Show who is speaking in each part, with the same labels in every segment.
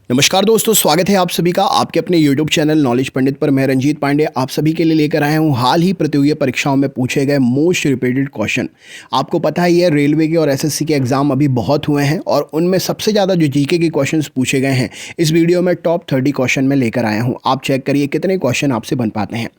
Speaker 1: नमस्कार दोस्तों, स्वागत है आप सभी का आपके अपने YouTube चैनल नॉलेज पंडित पर। मैं रंजीत पांडे आप सभी के लिए लेकर आया हूं हाल ही प्रतियोगी परीक्षाओं में पूछे गए मोस्ट रिपीटेड क्वेश्चन। आपको पता ही है रेलवे के और एसएससी के एग्जाम अभी बहुत हुए हैं और उनमें सबसे ज़्यादा जो जीके के क्वेश्चंस पूछे गए हैं इस वीडियो में टॉप 30 क्वेश्चन में लेकर आया हूँ। आप चेक करिए कितने क्वेश्चन आपसे बन पाते हैं।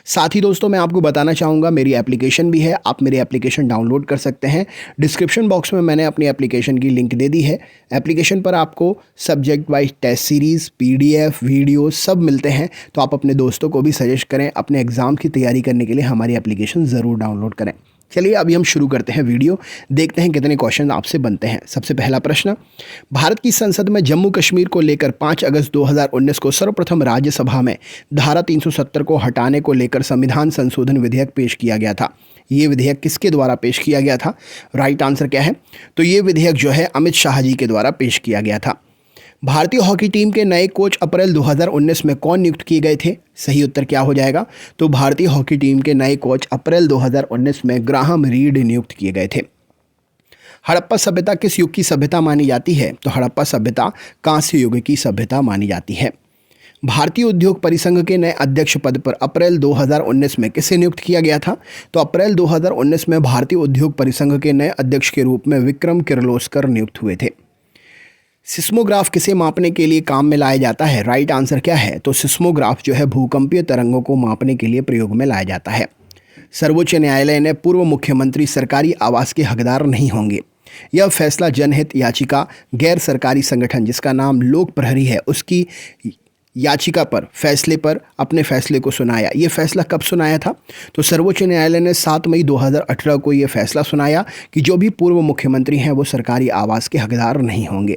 Speaker 1: साथ ही दोस्तों मैं आपको बताना चाहूँगा मेरी एप्लीकेशन भी है, आप मेरी एप्लीकेशन डाउनलोड कर सकते हैं। डिस्क्रिप्शन बॉक्स में मैंने अपनी एप्लीकेशन की लिंक दे दी है। एप्लीकेशन पर आपको subject wise test series, PDF, video सब मिलते हैं, तो आप अपने दोस्तों को भी सजेस्ट करें। अपने एग्ज़ाम की तैयारी करने के लिए हमारी एप्लीकेशन ज़रूर डाउनलोड करें। चलिए अभी हम शुरू करते हैं वीडियो, देखते हैं कितने क्वेश्चन आपसे बनते हैं। सबसे पहला प्रश्न, भारत की संसद में जम्मू कश्मीर को लेकर 5 अगस्त 2019 को सर्वप्रथम राज्यसभा में धारा 370 को हटाने को लेकर संविधान संशोधन विधेयक पेश किया गया था। ये विधेयक किसके द्वारा पेश किया गया था? राइट आंसर क्या है? तो ये विधेयक जो है अमित शाह जी के द्वारा पेश किया गया था। भारतीय हॉकी टीम के नए कोच अप्रैल 2019 में कौन नियुक्त किए गए थे? सही उत्तर क्या हो जाएगा? तो भारतीय हॉकी टीम के नए कोच अप्रैल 2019 में ग्राहम रीड नियुक्त किए गए थे। हड़प्पा सभ्यता किस युग की सभ्यता मानी जाती है? तो हड़प्पा सभ्यता कांस्य युग की सभ्यता मानी जाती है। भारतीय उद्योग परिसंघ के नए अध्यक्ष पद पर अप्रैल 2019 में किसे नियुक्त किया गया था? तो अप्रैल 2019 में भारतीय उद्योग परिसंघ के नए अध्यक्ष के रूप में विक्रम किर्लोस्कर नियुक्त हुए थे। सिस्मोग्राफ किसे मापने के लिए काम में लाया जाता है? राइट आंसर क्या है? तो सिस्मोग्राफ जो है भूकंपीय तरंगों को मापने के लिए प्रयोग में लाया जाता है। सर्वोच्च न्यायालय ने पूर्व मुख्यमंत्री सरकारी आवास के हकदार नहीं होंगे, यह फैसला जनहित याचिका गैर सरकारी संगठन जिसका नाम लोक प्रहरी है उसकी याचिका पर अपने फैसले को सुनाया। ये फैसला कब सुनाया था? तो सर्वोच्च न्यायालय ने 7 मई 2018 को यह फैसला सुनाया कि जो भी पूर्व मुख्यमंत्री हैं वो सरकारी आवास के हकदार नहीं होंगे।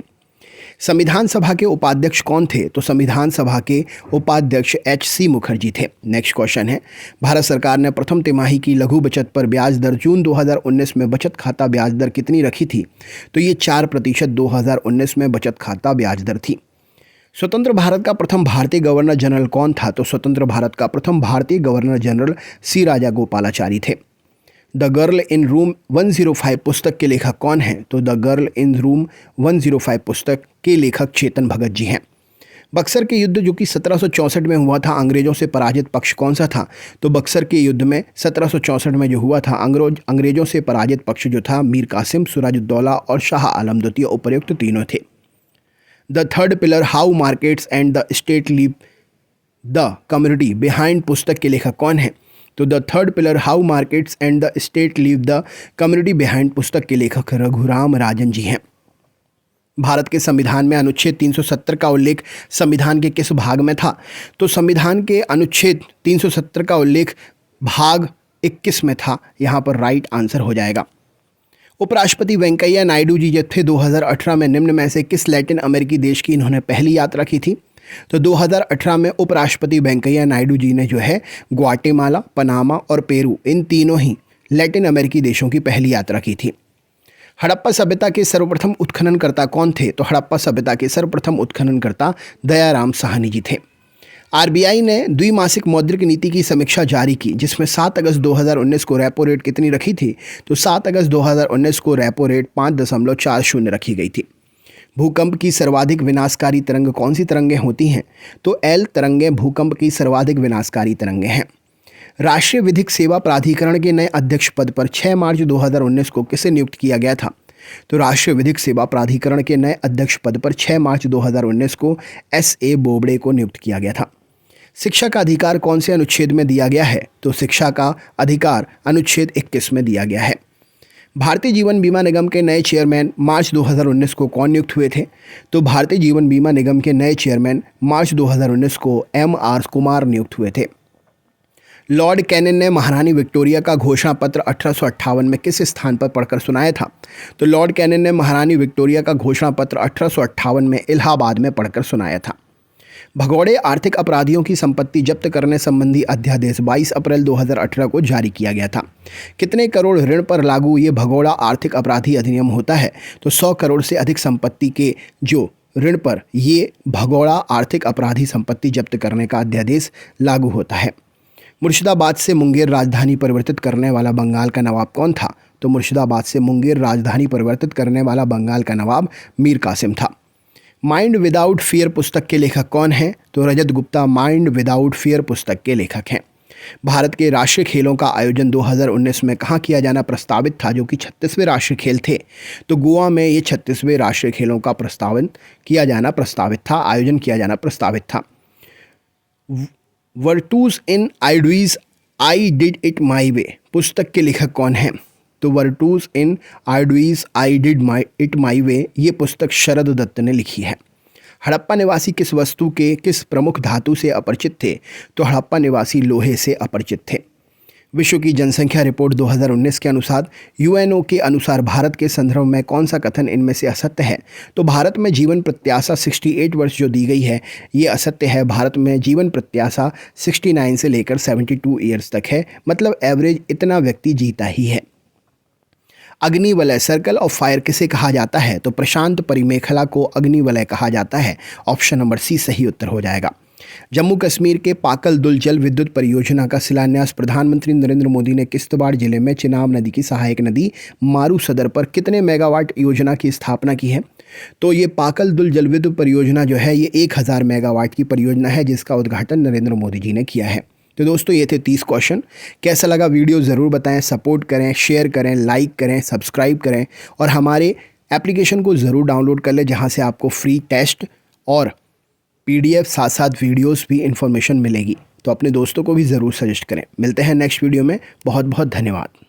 Speaker 1: संविधान सभा के उपाध्यक्ष कौन थे? तो संविधान सभा के उपाध्यक्ष HC मुखर्जी थे। नेक्स्ट क्वेश्चन है, भारत सरकार ने प्रथम तिमाही की लघु बचत पर ब्याज दर जून 2019 में बचत खाता ब्याज दर कितनी रखी थी? तो ये 4% 2019 में बचत खाता ब्याज दर थी। स्वतंत्र भारत का प्रथम भारतीय गवर्नर जनरल कौन था? तो स्वतंत्र भारत का प्रथम भारतीय गवर्नर जनरल C राजागोपालाचारी थे। द गर्ल इन रूम 105 पुस्तक के लेखक कौन हैं? तो द गर्ल इन रूम 105 पुस्तक के लेखक चेतन भगत जी हैं। बक्सर के युद्ध जो कि 1764 में हुआ था, अंग्रेजों से पराजित पक्ष कौन सा था? तो बक्सर के युद्ध में 1764 में जो हुआ था अंग्रेजों से पराजित पक्ष जो था मीर कासिम, सिराजुद्दौला और शाह आलम द्वितीय उपर्युक्त तीनों थे। The third pillar how markets and the state leave the community behind पुस्तक के लेखक कौन है? तो the third pillar how markets and the state leave the community behind पुस्तक के लेखक रघुराम राजन जी हैं। भारत के संविधान में अनुच्छेद 370 का उल्लेख संविधान के किस भाग में था? तो संविधान के अनुच्छेद 370 का उल्लेख भाग 21 में था। यहाँ पर राइट आंसर हो जाएगा। उपराष्ट्रपति वेंकैया नायडू जी जो थे 2018 में निम्न में से किस लैटिन अमेरिकी देश की इन्होंने पहली यात्रा की थी? तो 2018 में उपराष्ट्रपति वेंकैया नायडू जी ने जो है ग्वाटेमाला, पनामा और पेरू इन तीनों ही लैटिन अमेरिकी देशों की पहली यात्रा की थी। हड़प्पा सभ्यता के सर्वप्रथम उत्खननकर्ता कौन थे? तो हड़प्पा सभ्यता के सर्वप्रथम उत्खननकर्ता दयाराम साहनी जी थे। आरबीआई ने द्विमासिक मौद्रिक नीति की समीक्षा जारी की जिसमें 7 अगस्त 2019 को रेपो रेट कितनी रखी थी? तो 7 अगस्त 2019 को रेपो रेट 5.40 रखी गई थी। भूकंप की सर्वाधिक विनाशकारी तरंग कौन सी तरंगें होती हैं? तो एल तरंगें भूकंप की सर्वाधिक विनाशकारी तरंगें हैं। राष्ट्रीय विधिक सेवा प्राधिकरण के नए अध्यक्ष पद पर 6 मार्च 2019 को किसे नियुक्त किया गया था? तो राष्ट्रीय विधिक सेवा प्राधिकरण के नए अध्यक्ष पद पर 6 मार्च 2019 को SA बोबड़े को नियुक्त किया गया था। शिक्षा का अधिकार कौन से अनुच्छेद में दिया गया है? तो शिक्षा का अधिकार अनुच्छेद 21 में दिया गया है। भारतीय जीवन बीमा निगम के नए चेयरमैन मार्च 2019 को कौन नियुक्त हुए थे? तो भारतीय जीवन बीमा निगम के नए चेयरमैन मार्च 2019 को MR कुमार नियुक्त हुए थे। लॉर्ड कैनिंग ने महारानी विक्टोरिया का घोषणा पत्र 1858 में किस स्थान पर पढ़कर सुनाया था? तो लॉर्ड कैनिंग ने महारानी विक्टोरिया का घोषणा पत्र 1858 में इलाहाबाद में पढ़कर सुनाया था। भगौड़े आर्थिक अपराधियों की संपत्ति जब्त करने संबंधी अध्यादेश 22 अप्रैल 2018 को जारी किया गया था। कितने करोड़ ऋण पर लागू ये भगौड़ा आर्थिक अपराधी अधिनियम होता है? तो 100 करोड़ से अधिक संपत्ति के जो ऋण पर ये भगौड़ा आर्थिक अपराधी संपत्ति जब्त करने का अध्यादेश लागू होता है। मुर्शिदाबाद से मुंगेर राजधानी परिवर्तित करने वाला बंगाल का नवाब कौन था? तो मुर्शिदाबाद से मुंगेर राजधानी परिवर्तित करने वाला बंगाल का नवाब मीर कासिम था। माइंड विदाउट फियर पुस्तक के लेखक कौन हैं? तो रजत गुप्ता माइंड विदाउट फियर पुस्तक के लेखक हैं। भारत के राष्ट्रीय खेलों का आयोजन 2019 में कहाँ किया जाना प्रस्तावित था, जो कि 36वें राष्ट्रीय खेल थे? तो गोवा में ये 36वें राष्ट्रीय खेलों का आयोजन किया जाना प्रस्तावित था। वर्टूज इन आइडवीज आई डिड इट माई वे पुस्तक के लेखक कौन हैं? तो वर्टूज इन आइडवीज आई डिड इट माई वे ये पुस्तक शरद दत्त ने लिखी है। हड़प्पा निवासी किस वस्तु के किस प्रमुख धातु से अपरिचित थे? तो हड़प्पा निवासी लोहे से अपरिचित थे। विश्व की जनसंख्या रिपोर्ट 2019 के अनुसार यूएनओ के अनुसार भारत के संदर्भ में कौन सा कथन इनमें से असत्य है? तो भारत में जीवन प्रत्याशा 68 वर्ष जो दी गई है ये असत्य है। भारत में जीवन प्रत्याशा 69 से लेकर 72 ईयर्स तक है, मतलब एवरेज इतना व्यक्ति जीता ही है। अग्निवलय सर्कल ऑफ फायर किसे कहा जाता है? तो प्रशांत परिमेखला को अग्निवलय कहा जाता है। ऑप्शन नंबर सी सही उत्तर हो जाएगा। जम्मू कश्मीर के पाकल दुल जल विद्युत परियोजना का शिलान्यास प्रधानमंत्री नरेंद्र मोदी ने किश्तवाड़ जिले में चिनाब नदी की सहायक नदी मारू सदर पर कितने मेगावाट योजना की स्थापना की है? तो ये पाकल दुल जल विद्युत परियोजना जो है ये 1000 मेगावाट की परियोजना है, जिसका उद्घाटन नरेंद्र मोदी जी ने किया है। तो दोस्तों ये थे 30 क्वेश्चन। कैसा लगा वीडियो ज़रूर बताएं, सपोर्ट करें, शेयर करें, लाइक करें, सब्सक्राइब करें और हमारे एप्लीकेशन को ज़रूर डाउनलोड कर लें, जहां से आपको फ्री टेस्ट और PDF साथ साथ वीडियोस भी इन्फॉर्मेशन मिलेगी। तो अपने दोस्तों को भी ज़रूर सजेस्ट करें। मिलते हैं नेक्स्ट वीडियो में। बहुत बहुत धन्यवाद।